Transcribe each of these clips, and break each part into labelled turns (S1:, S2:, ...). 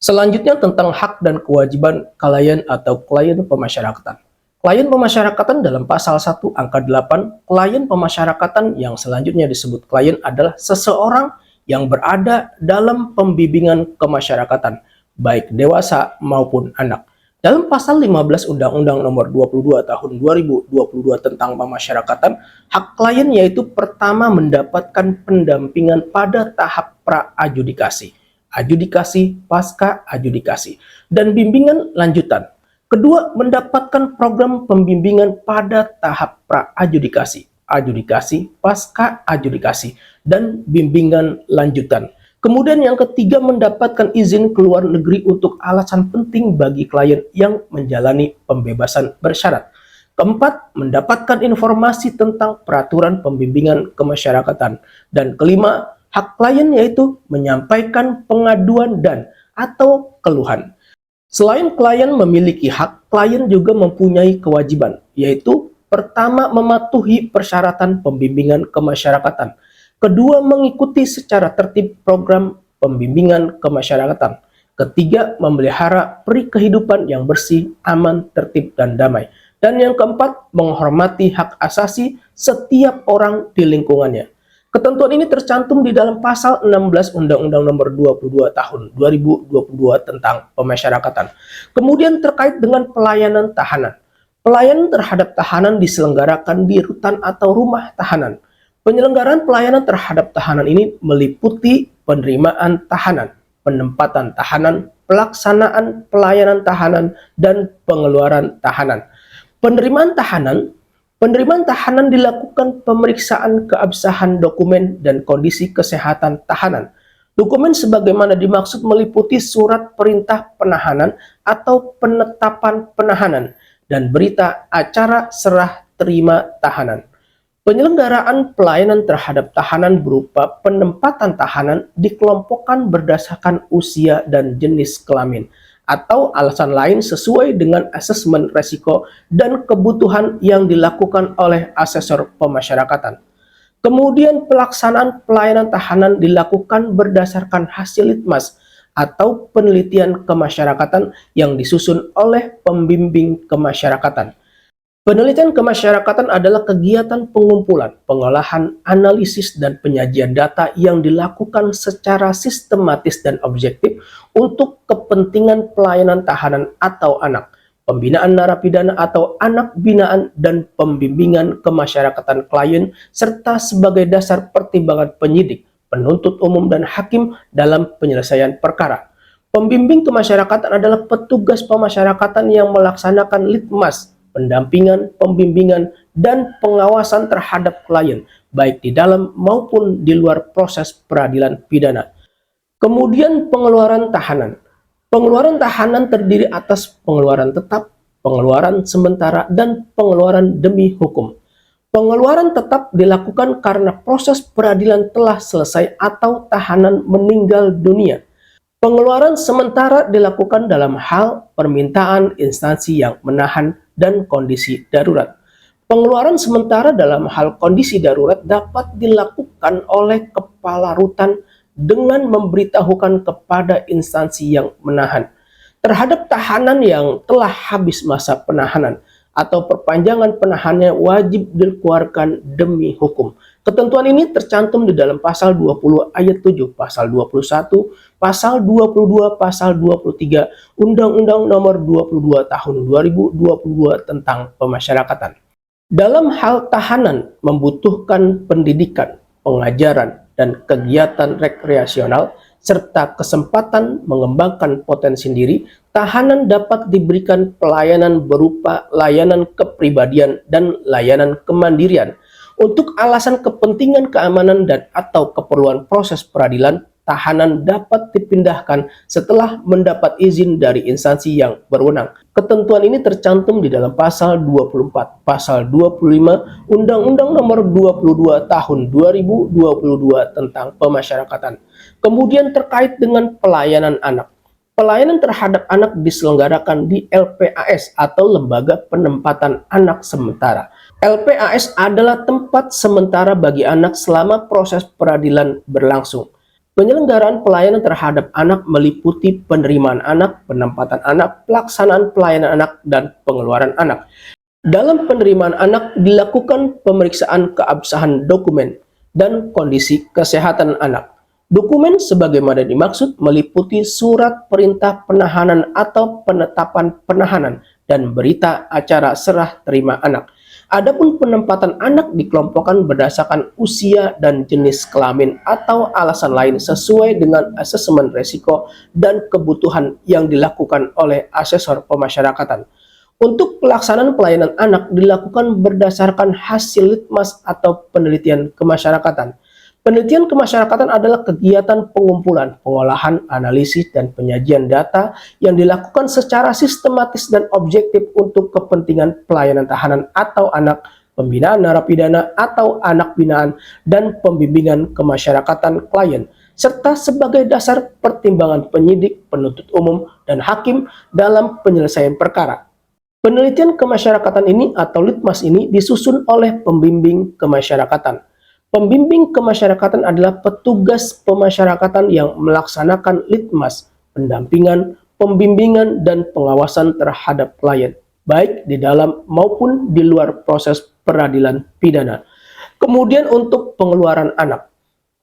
S1: Selanjutnya tentang hak dan kewajiban klien atau klien pemasyarakatan. Klien pemasyarakatan dalam pasal 1 angka 8, klien pemasyarakatan yang selanjutnya disebut klien adalah seseorang yang berada dalam pembimbingan kemasyarakatan, baik dewasa maupun anak. Dalam pasal 15 Undang-Undang Nomor 22 Tahun 2022 tentang pemasyarakatan, hak klien yaitu pertama mendapatkan pendampingan pada tahap pra-adjudikasi, adjudikasi, pasca adjudikasi, dan bimbingan lanjutan. Kedua, mendapatkan program pembimbingan pada tahap pra-adjudikasi, adjudikasi, pasca adjudikasi, dan bimbingan lanjutan. Kemudian yang ketiga, mendapatkan izin keluar negeri untuk alasan penting bagi klien yang menjalani pembebasan bersyarat. Keempat, mendapatkan informasi tentang peraturan pembimbingan kemasyarakatan. Dan kelima, hak klien yaitu menyampaikan pengaduan dan atau keluhan. Selain klien memiliki hak, klien juga mempunyai kewajiban, yaitu pertama mematuhi persyaratan pembimbingan kemasyarakatan, kedua mengikuti secara tertib program pembimbingan kemasyarakatan, ketiga memelihara peri kehidupan yang bersih, aman, tertib, dan damai, dan yang keempat menghormati hak asasi setiap orang di lingkungannya. Ketentuan ini tercantum di dalam pasal 16 Undang-Undang Nomor 22 Tahun 2022 tentang pemasyarakatan. Kemudian terkait dengan pelayanan tahanan. Pelayanan terhadap tahanan diselenggarakan di rutan atau rumah tahanan. Penyelenggaraan pelayanan terhadap tahanan ini meliputi penerimaan tahanan, penempatan tahanan, pelaksanaan pelayanan tahanan, dan pengeluaran tahanan. Penerimaan tahanan dilakukan pemeriksaan keabsahan dokumen dan kondisi kesehatan tahanan. Dokumen sebagaimana dimaksud meliputi surat perintah penahanan atau penetapan penahanan dan berita acara serah terima tahanan. Penyelenggaraan pelayanan terhadap tahanan berupa penempatan tahanan dikelompokkan berdasarkan usia dan jenis kelamin, atau alasan lain sesuai dengan asesmen resiko dan kebutuhan yang dilakukan oleh asesor pemasyarakatan. Kemudian pelaksanaan pelayanan tahanan dilakukan berdasarkan hasil litmas atau penelitian kemasyarakatan yang disusun oleh pembimbing kemasyarakatan. Penelitian kemasyarakatan adalah kegiatan pengumpulan, pengolahan, analisis, dan penyajian data yang dilakukan secara sistematis dan objektif untuk kepentingan pelayanan tahanan atau anak, pembinaan narapidana atau anak binaan, dan pembimbingan kemasyarakatan klien, serta sebagai dasar pertimbangan penyidik, penuntut umum, dan hakim dalam penyelesaian perkara. Pembimbing kemasyarakatan adalah petugas pemasyarakatan yang melaksanakan litmas, pendampingan, pembimbingan, dan pengawasan terhadap klien, baik di dalam maupun di luar proses peradilan pidana. Kemudian pengeluaran tahanan. Pengeluaran tahanan terdiri atas pengeluaran tetap, pengeluaran sementara, dan pengeluaran demi hukum. Pengeluaran tetap dilakukan karena proses peradilan telah selesai atau tahanan meninggal dunia. Pengeluaran sementara dilakukan dalam hal permintaan instansi yang menahan dan kondisi darurat. Pengeluaran sementara dalam hal kondisi darurat dapat dilakukan oleh kepala rutan dengan memberitahukan kepada instansi yang menahan terhadap tahanan yang telah habis masa penahanan atau perpanjangan penahanannya wajib dikeluarkan demi hukum. Ketentuan ini tercantum di dalam pasal 20 ayat 7, pasal 21, pasal 22, pasal 23 Undang-Undang Nomor 22 Tahun 2022 tentang pemasyarakatan. Dalam hal tahanan membutuhkan pendidikan, pengajaran, dan kegiatan rekreasional, serta kesempatan mengembangkan potensi diri, tahanan dapat diberikan pelayanan berupa layanan kepribadian dan layanan kemandirian. Untuk alasan kepentingan keamanan dan atau keperluan proses peradilan, tahanan dapat dipindahkan setelah mendapat izin dari instansi yang berwenang. Ketentuan ini tercantum di dalam pasal 24, pasal 25 Undang-Undang Nomor 22 Tahun 2022 tentang pemasyarakatan. Kemudian terkait dengan pelayanan anak. Pelayanan terhadap anak diselenggarakan di LPAS atau Lembaga Penempatan Anak Sementara. LPAS adalah tempat sementara bagi anak selama proses peradilan berlangsung. Penyelenggaraan pelayanan terhadap anak meliputi penerimaan anak, penempatan anak, pelaksanaan pelayanan anak, dan pengeluaran anak. Dalam penerimaan anak dilakukan pemeriksaan keabsahan dokumen dan kondisi kesehatan anak. Dokumen sebagaimana dimaksud meliputi surat perintah penahanan atau penetapan penahanan dan berita acara serah terima anak. Adapun penempatan anak dikelompokkan berdasarkan usia dan jenis kelamin atau alasan lain sesuai dengan asesmen risiko dan kebutuhan yang dilakukan oleh asesor pemasyarakatan. Untuk pelaksanaan pelayanan anak dilakukan berdasarkan hasil litmas atau penelitian kemasyarakatan. Penelitian kemasyarakatan adalah kegiatan pengumpulan, pengolahan, analisis, dan penyajian data yang dilakukan secara sistematis dan objektif untuk kepentingan pelayanan tahanan atau anak, pembinaan narapidana atau anak binaan, dan pembimbingan kemasyarakatan klien, serta sebagai dasar pertimbangan penyidik, penuntut umum, dan hakim dalam penyelesaian perkara. Penelitian kemasyarakatan ini atau litmas ini disusun oleh pembimbing kemasyarakatan. Pembimbing kemasyarakatan adalah petugas pemasyarakatan yang melaksanakan litmas, pendampingan, pembimbingan, dan pengawasan terhadap klien, baik di dalam maupun di luar proses peradilan pidana. Kemudian untuk pengeluaran anak.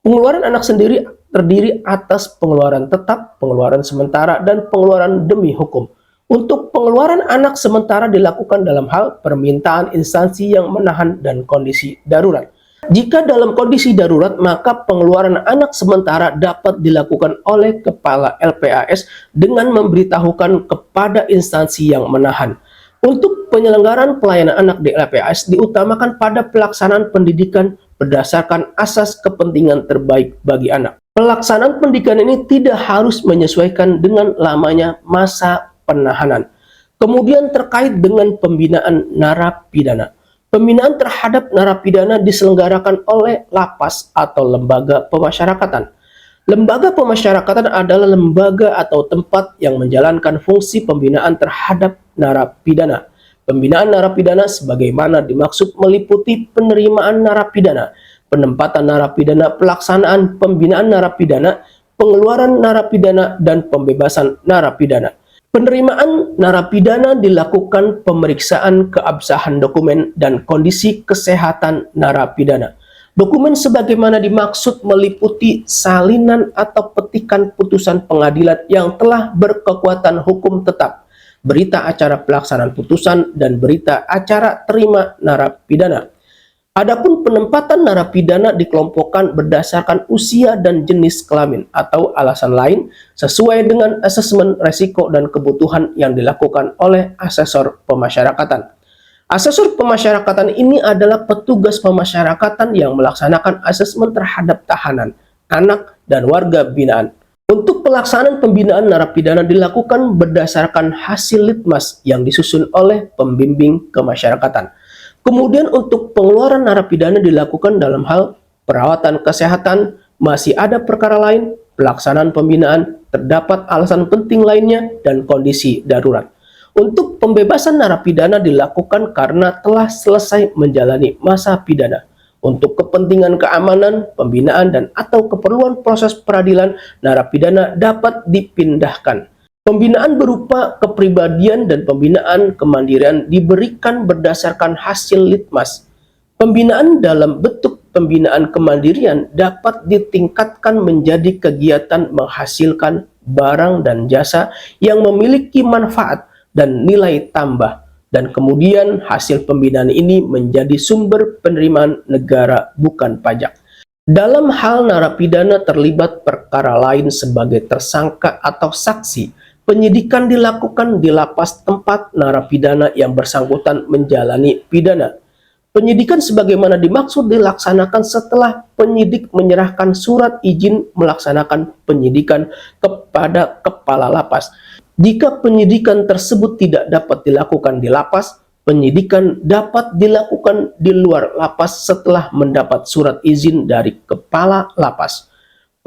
S1: Pengeluaran anak sendiri terdiri atas pengeluaran tetap, pengeluaran sementara, dan pengeluaran demi hukum. Untuk pengeluaran anak sementara dilakukan dalam hal permintaan instansi yang menahan dan kondisi darurat. Jika dalam kondisi darurat, maka pengeluaran anak sementara dapat dilakukan oleh kepala LPAS dengan memberitahukan kepada instansi yang menahan. Untuk penyelenggaraan pelayanan anak di LPAS diutamakan pada pelaksanaan pendidikan berdasarkan asas kepentingan terbaik bagi anak. Pelaksanaan pendidikan ini tidak harus menyesuaikan dengan lamanya masa penahanan. Kemudian terkait dengan pembinaan narapidana. Pembinaan terhadap narapidana diselenggarakan oleh lapas atau lembaga pemasyarakatan. Lembaga pemasyarakatan adalah lembaga atau tempat yang menjalankan fungsi pembinaan terhadap narapidana. Pembinaan narapidana sebagaimana dimaksud meliputi penerimaan narapidana, penempatan narapidana, pelaksanaan pembinaan narapidana, pengeluaran narapidana, dan pembebasan narapidana. Penerimaan narapidana dilakukan pemeriksaan keabsahan dokumen dan kondisi kesehatan narapidana. Dokumen sebagaimana dimaksud meliputi salinan atau petikan putusan pengadilan yang telah berkekuatan hukum tetap, berita acara pelaksanaan putusan, dan berita acara terima narapidana. Adapun penempatan narapidana dikelompokkan berdasarkan usia dan jenis kelamin atau alasan lain sesuai dengan asesmen risiko dan kebutuhan yang dilakukan oleh asesor pemasyarakatan. Asesor pemasyarakatan ini adalah petugas pemasyarakatan yang melaksanakan asesmen terhadap tahanan, anak, dan warga binaan. Untuk pelaksanaan pembinaan narapidana dilakukan berdasarkan hasil litmas yang disusun oleh pembimbing kemasyarakatan. Kemudian untuk pengeluaran narapidana dilakukan dalam hal perawatan kesehatan, masih ada perkara lain, pelaksanaan pembinaan, terdapat alasan penting lainnya, dan kondisi darurat. Untuk pembebasan narapidana dilakukan karena telah selesai menjalani masa pidana. Untuk kepentingan keamanan, pembinaan, dan atau keperluan proses peradilan, narapidana dapat dipindahkan. Pembinaan berupa kepribadian dan pembinaan kemandirian diberikan berdasarkan hasil litmas. Pembinaan dalam bentuk pembinaan kemandirian dapat ditingkatkan menjadi kegiatan menghasilkan barang dan jasa yang memiliki manfaat dan nilai tambah, dan kemudian hasil pembinaan ini menjadi sumber penerimaan negara bukan pajak. Dalam hal narapidana terlibat perkara lain sebagai tersangka atau saksi, penyidikan dilakukan di lapas tempat narapidana yang bersangkutan menjalani pidana. Penyidikan sebagaimana dimaksud dilaksanakan setelah penyidik menyerahkan surat izin melaksanakan penyidikan kepada kepala lapas. Jika penyidikan tersebut tidak dapat dilakukan di lapas, penyidikan dapat dilakukan di luar lapas setelah mendapat surat izin dari kepala lapas.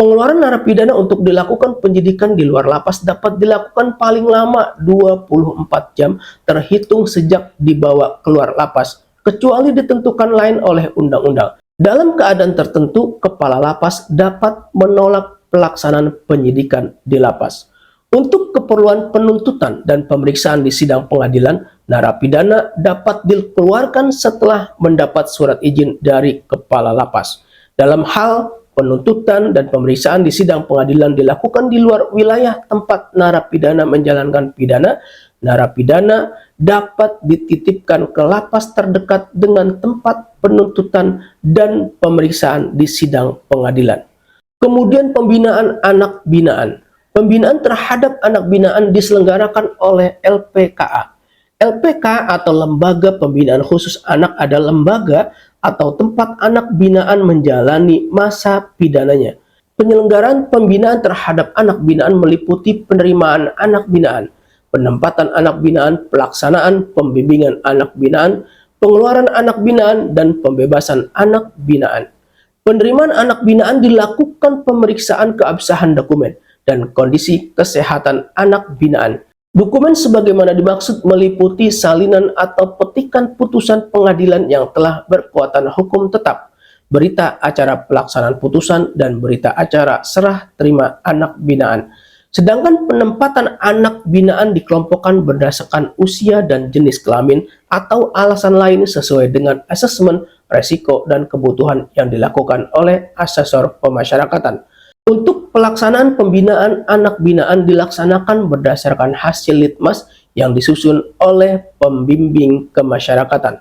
S1: Pengeluaran narapidana untuk dilakukan penyidikan di luar lapas dapat dilakukan paling lama 24 jam terhitung sejak dibawa keluar lapas kecuali ditentukan lain oleh undang-undang. Dalam keadaan tertentu, kepala lapas dapat menolak pelaksanaan penyidikan di lapas. Untuk keperluan penuntutan dan pemeriksaan di sidang pengadilan, narapidana dapat dikeluarkan setelah mendapat surat izin dari kepala lapas. Dalam hal penuntutan dan pemeriksaan di sidang pengadilan dilakukan di luar wilayah tempat narapidana menjalankan pidana, narapidana dapat dititipkan ke lapas terdekat dengan tempat penuntutan dan pemeriksaan di sidang pengadilan. Kemudian pembinaan anak binaan. Pembinaan terhadap anak binaan diselenggarakan oleh LPKA. LPK atau Lembaga Pembinaan Khusus Anak adalah lembaga atau tempat anak binaan menjalani masa pidananya. Penyelenggaraan pembinaan terhadap anak binaan meliputi penerimaan anak binaan, penempatan anak binaan, pelaksanaan pembimbingan anak binaan, pengeluaran anak binaan, dan pembebasan anak binaan. Penerimaan anak binaan dilakukan pemeriksaan keabsahan dokumen dan kondisi kesehatan anak binaan. Dokumen sebagaimana dimaksud meliputi salinan atau petikan putusan pengadilan yang telah berkekuatan hukum tetap, berita acara pelaksanaan putusan, dan berita acara serah terima anak binaan. Sedangkan penempatan anak binaan dikelompokkan berdasarkan usia dan jenis kelamin atau alasan lain sesuai dengan asesmen resiko dan kebutuhan yang dilakukan oleh asesor pemasyarakatan. Untuk pelaksanaan pembinaan anak binaan dilaksanakan berdasarkan hasil litmas yang disusun oleh pembimbing kemasyarakatan.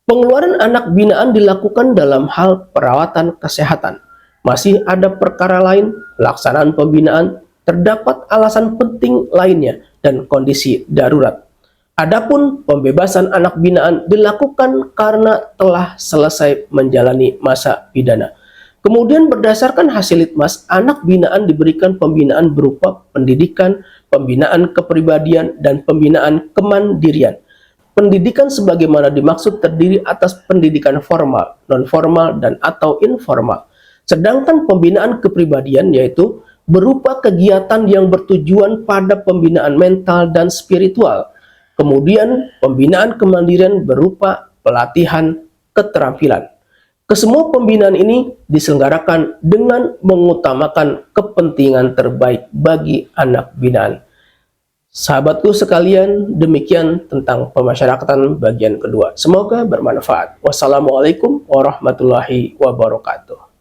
S1: Pengeluaran anak binaan dilakukan dalam hal perawatan kesehatan. Masih ada perkara lain, pelaksanaan pembinaan, terdapat alasan penting lainnya, dan kondisi darurat. Adapun pembebasan anak binaan dilakukan karena telah selesai menjalani masa pidana. Kemudian berdasarkan hasil litmas, anak binaan diberikan pembinaan berupa pendidikan, pembinaan kepribadian, dan pembinaan kemandirian. Pendidikan sebagaimana dimaksud terdiri atas pendidikan formal, non-formal, dan atau informal. Sedangkan pembinaan kepribadian yaitu berupa kegiatan yang bertujuan pada pembinaan mental dan spiritual. Kemudian pembinaan kemandirian berupa pelatihan keterampilan. Kesemua pembinaan ini diselenggarakan dengan mengutamakan kepentingan terbaik bagi anak binaan. Sahabatku sekalian, demikian tentang pemasyarakatan bagian kedua. Semoga bermanfaat. Wassalamualaikum warahmatullahi wabarakatuh.